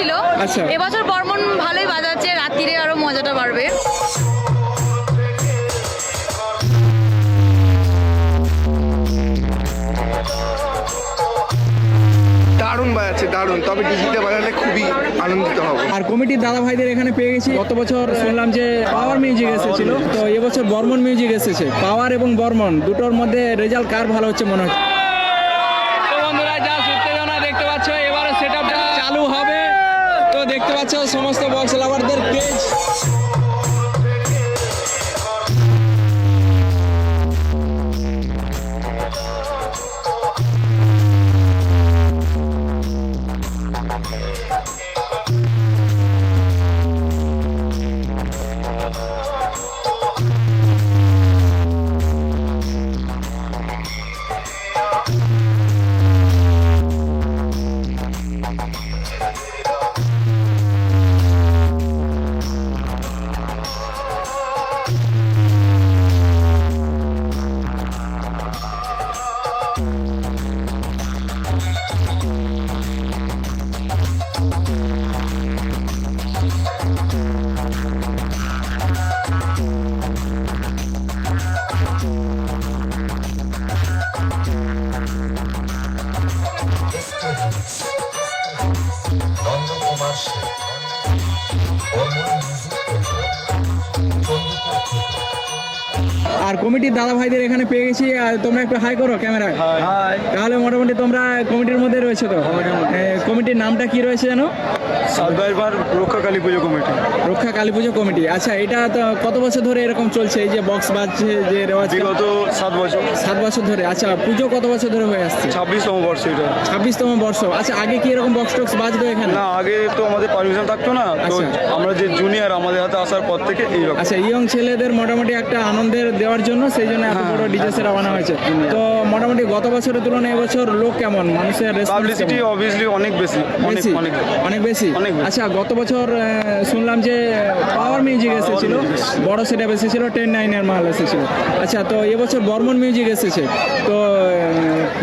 ছিল। আচ্ছা। এবছর বর্মন ভালোই বাজাচ্ছে, রাত্রিরে আরো মজাটা বাড়বে। দারুণ বাজাচ্ছে, দারুণ। তবে ডিজিতে বাজালে খুবই আনন্দিত হব। আর কমিটির দাদা ভাইদের এখানে পেয়ে গেছি। গত বছর শুনলাম যে পাওয়ার মিউজিক এসেছিল, তো এবছর বর্মন মিউজিক এসেছে। পাওয়ার এবং বর্মন দুটোর মধ্যে রেজাল্ট কার ভালো হচ্ছে মনে হচ্ছে? তো বন্ধুরা, যা উত্তেজনা দেখতে পাচ্ছ, এবারে সেটআপটা চালু হবে। তো দেখতে পাচ্ছ সমস্ত বক্স লাভারদের ক্রেজ। আর কমিটির দাদা ভাইদের এখানে পেয়ে গেছি। আর তোমরা একটু হাই করো ক্যামেরায়। তাহলে মোটামুটি তোমরা কমিটির মধ্যে রয়েছে। তো কমিটির নামটা কি রয়েছে জানো? সাতবার রক্ষা কালী পুজো কমিটি। রক্ষা কালী পুজো কমিটি। আচ্ছা, এটা তো কত বছর ধরে এরকম চলছে, এই যে বক্স বাজছে যে রেওয়াজ? বিগত 7 বছর। 7 বছর ধরে। আচ্ছা, পুজো কত বছর ধরে হয়ে আসছে? 26তম বর্ষ এটা। 26তম বর্ষ। আচ্ছা, আগে কি এরকম বক্স টক্স বাজতো এখানে? না, আগে তো আমাদের পারমিশন থাকতো না। তো আচ্ছা। আমরা যে জুনিয়র, আমাদের হাতে আসার পর থেকে এইরকম। আচ্ছা, ইয়ং ছেলেদের মোটামুটি একটা আনন্দের দেওয়ার জন্য সেই জন্য এত বড় ডিজে সেট বানানো হয়েছে। তো মোটামুটি গত বছরের তুলনায় এবছর লোক কেমন, মানুষের পাবলিসিটি অবভিয়াসলি অনেক বেশি, অনেক বেশি? অনেক অনেক বেশি। অনেক বেশি। আচ্ছা, গত বছর শুনলাম যে পাওয়ার মিউজিক এসেছিল, বড় সেটআপ এসেছিল, 10-9 এর মাল এসেছিল। আচ্ছা, তো এবছর বর্মন মিউজিক এসেছে। তো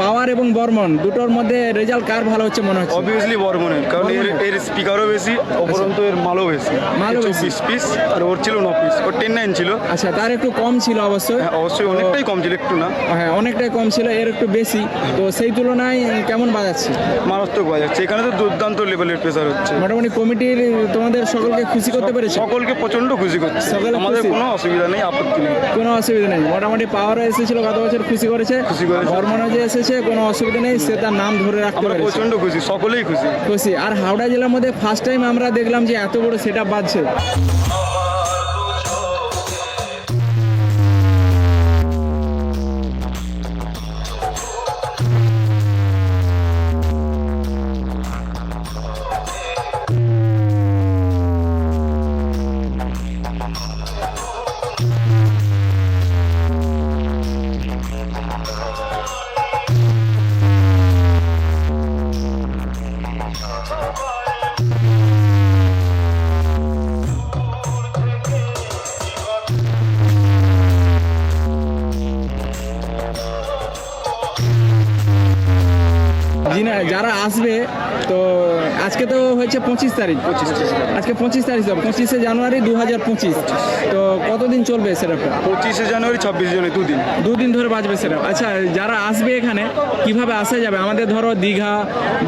পাওয়ার এবং বর্মন দুটোর মধ্যে রেজাল্ট কার ভালো হচ্ছে মনে হচ্ছে? অবভিয়াসলি বর্মনের, কারণ এর স্পিকারও বেশি, উপরন্তু এর মালও বেশি। মালও বেশি। 24 পিস আর ওর ছিল 9 পিস। ওর 10-9 ছিল। আচ্ছা, তার একটু কম ছিল অবশ্যই। হ্যাঁ, অবশ্যই অনেকটাই কম ছিল, একটু না। হ্যাঁ, অনেকটাই কম ছিল, এর একটু বেশি। তো সেই তুলনায় কেমন বাজাচ্ছে? মারাত্মক বাজাচ্ছে। এখানে তো দুর্দান্ত লেভেলের প্রেসার হচ্ছে। মোটামুটি কমিটির তোমাদের সকলকে খুশি করতে পেরেছে? সকলকে প্রচন্ড খুশি করছে। সকলে আমাদের খুশি? কোনো অসুবিধা নেই, আপত্তি নেই। কোনো অসুবিধা নেই। মোটামুটি পাওয়ারও এসেছিল গত বছর, খুশি করেছে। খুশি করেছে। বর্মনও যে এসেছে, কোনো অসুবিধা নেই, সে তার নাম ধরে রাখতে আমরা পেরেছে। প্রচন্ড খুশি, সকলেই খুশি। খুশি। আর হাওড়া জেলার মধ্যে ফার্স্ট টাইম আমরা দেখলাম যে এত বড় সেটআপ বাজছে। যারা আসবে, তো আজকে তো হচ্ছে 25 তারিখ। আজকে 25 তারিখ, 25শে জানুয়ারি 2025। তো কতদিন চলবে সেটআপটা? 25শে জানুয়ারি 26 জানুয়ারি, 2 দিন। 2 দিন ধরে বাজবে সেটআপ। আচ্ছা, যারা আসবে এখানে কিভাবে আসা যাবে? আমাদের ধরো দীঘা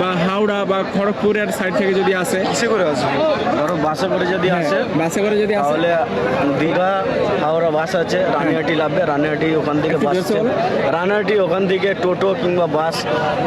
বা হাওড়া বা খড়গপুরের সাইড থেকে যদি আসে, কিসে করে আসবে? ধরো বাসে করে যদি আসে, বাসে করে যদি আসে, তাহলে দীঘা হাওড়া বাস আছে, রানিহাটি লাগবে। রানিহাটি ওখান থেকে একটু বাস জোরসে আছে। বলো। রানিহাটি ওখান থেকে টোটো কিংবা বাস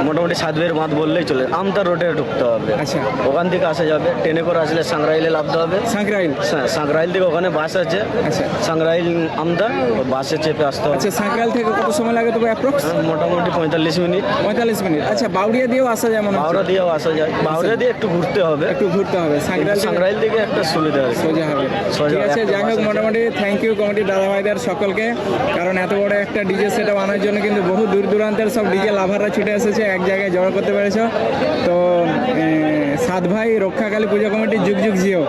মোটামুটি সাতবের মাঠ বললেই চলে। আমতা রোডে ঢুকতে হবে। আচ্ছা। ওখান থেকে আসা যাবে। ট্রেনে করে আসলে সাংরাইলে নামতে হবে। সাঁকরাইল। সাংরাইল থেকে ওখানে বাস আছে। আচ্ছা। সাংরাইল আমদা, বাসে চেপে আসতে হবে। আচ্ছা, সাঁকরাইল থেকে কত সময় লাগে তবে অ্যাপ্রক্স? মোটামুটি 45 মিনিট। 45 মিনিট। আচ্ছা, বাউরিয়া দিয়েও আসা যায় মনে হচ্ছে? হাওড়া দিয়েও আসা যায়। হাওড়া দিয়ে একটু ঘুরতে হবে, একটু ঘুরতে হবে। সাঁকরাইল থেকে সাংরাইল থেকে একটা সুবিধা আছে। সোজা হবে। সোজা ঠিক আছে, একটা যাই হোক, বাস আছে। মোটামুটি থ্যাংক ইউ কমিটির দাদা ভাইদের সকলকে। কারণ এত বড় একটা ডিজে সেট আনার জন্য কিন্তু বহু দূর দূরান্তের সব ডিজে লাভাররা ছুটে এসেছে, এক জায়গায় জড়ো করতে পেরেছ। তো সাত ভাই রক্ষাকালী পূজা কমিটি যুগ যুগ জিও।